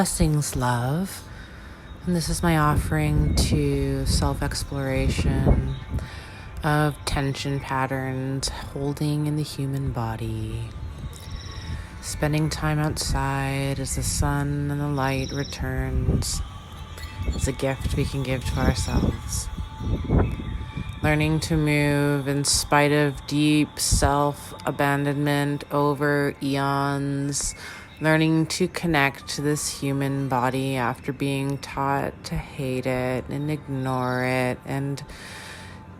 Blessings, love. And this is my offering to self-exploration of tension patterns holding in the human body. Spending time outside as the sun and the light returns is a gift we can give to ourselves. Learning to move in spite of deep self-abandonment over eons. Learning to connect to this human body after being taught to hate it and ignore it and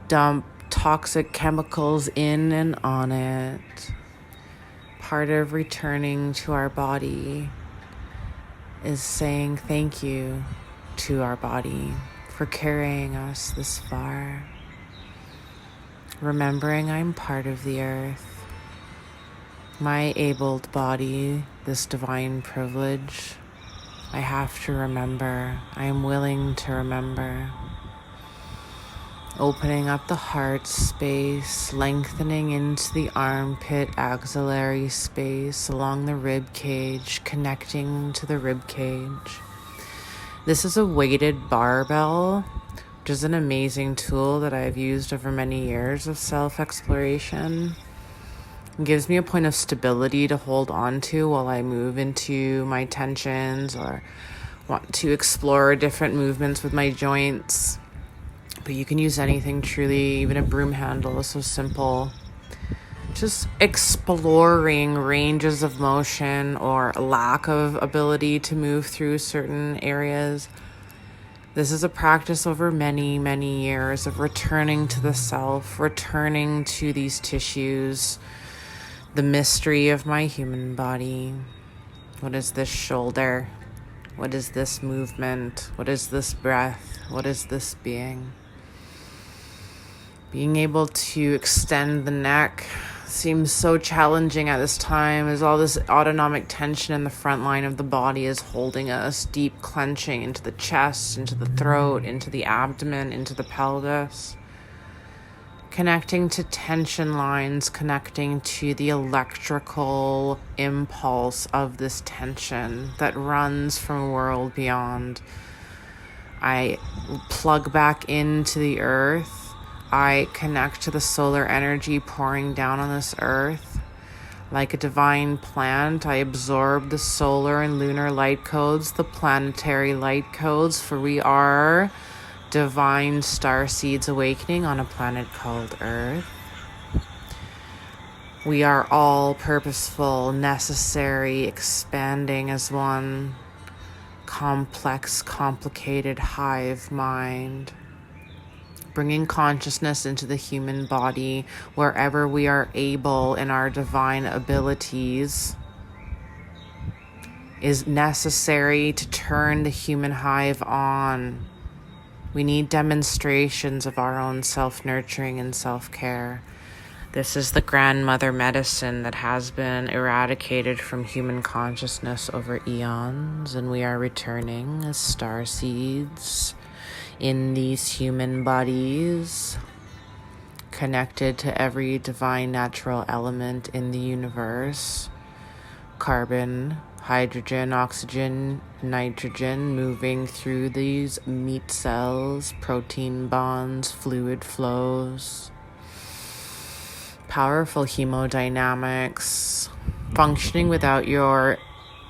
dump toxic chemicals in and on it. Part of returning to our body is saying thank you to our body for carrying us this far. Remembering I'm part of the earth. My abled body, this divine privilege, I have to remember. I am willing to remember. Opening up the heart space, lengthening into the armpit axillary space along the rib cage, connecting to the rib cage. This is a weighted barbell, which is an amazing tool that I've used over many years of self-exploration. It gives me a point of stability to hold on to while I move into my tensions or want to explore different movements with my joints. But you can use anything truly, even a broom handle is so simple. Just exploring ranges of motion or lack of ability to move through certain areas. This is a practice over many, many years of returning to the self, returning to these tissues, the mystery of my human body. What is this shoulder? What is this movement? What is this breath? What is this being? Being able to extend the neck seems so challenging at this time as all this autonomic tension in the front line of the body is holding us, deep clenching into the chest, into the throat, into the abdomen, into the pelvis. Connecting to tension lines, connecting to the electrical impulse of this tension that runs from a world beyond. I plug back into the earth. I connect to the solar energy pouring down on this earth. Like a divine plant, I absorb the solar and lunar light codes, the planetary light codes, for we are divine star seeds awakening on a planet called Earth. We are all purposeful, necessary, expanding as one complex, complicated hive mind. Bringing consciousness into the human body wherever we are able in our divine abilities is necessary to turn the human hive on. We need demonstrations of our own self-nurturing and self-care. This is the grandmother medicine that has been eradicated from human consciousness over eons, and we are returning as star seeds in these human bodies, connected to every divine natural element in the universe. Carbon, hydrogen, oxygen, nitrogen moving through these meat cells, protein bonds, fluid flows, powerful hemodynamics, functioning without your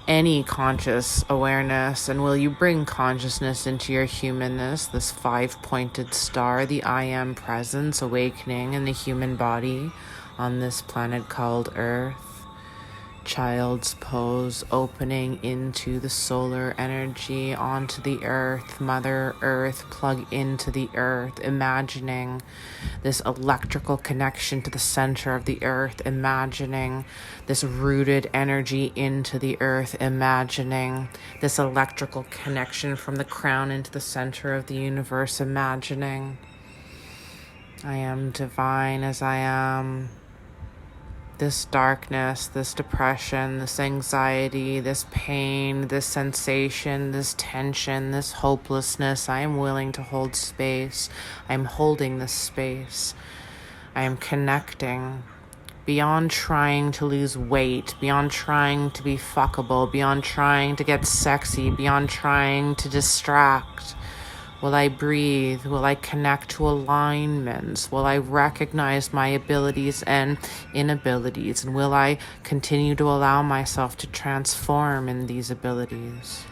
any conscious awareness. And will you bring consciousness into your humanness, this 5-pointed star, the I am presence awakening in the human body on this planet called Earth? Child's pose, opening into the solar energy, onto the earth, Mother Earth, plug into the earth, imagining this electrical connection to the center of the earth, imagining this rooted energy into the earth, imagining this electrical connection from the crown into the center of the universe, imagining I am divine as I am. This darkness, this depression, this anxiety, this pain, this sensation, this tension, this hopelessness, I am willing to hold space. I am holding this space. I am connecting beyond trying to lose weight, beyond trying to be fuckable, beyond trying to get sexy, beyond trying to distract? Will I breathe? Will I connect to alignments? Will I recognize my abilities and inabilities? And will I continue to allow myself to transform in these abilities?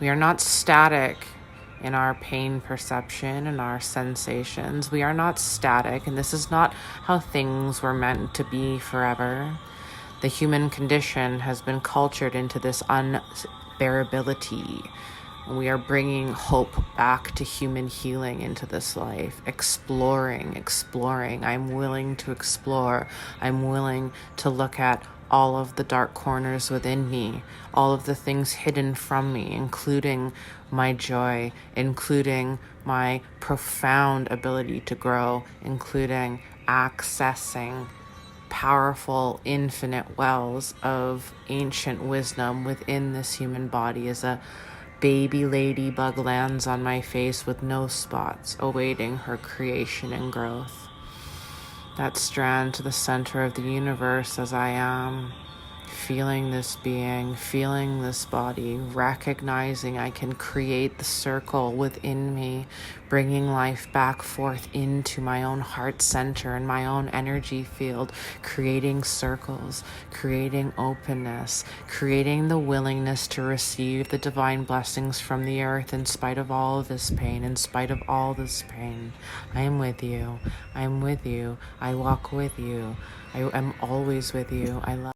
We are not static in our pain perception and our sensations. We are not static, and this is not how things were meant to be forever. The human condition has been cultured into this unbearability. And we are bringing hope back to human healing into this life, exploring. I'm willing to explore. I'm willing to look at all of the dark corners within me, all of the things hidden from me, including my joy, including my profound ability to grow, including accessing powerful, infinite wells of ancient wisdom within this human body. As a baby ladybug lands on my face with no spots, awaiting her creation and growth. That strand to the center of the universe as I am, feeling this being, feeling this body, recognizing I can create the circle within me, bringing life back forth into my own heart center and my own energy field, creating circles, creating openness, creating the willingness to receive the divine blessings from the earth in spite of all of this pain, in spite of all this pain. I am with you. I'm with you. I walk with you. I am always with you. I love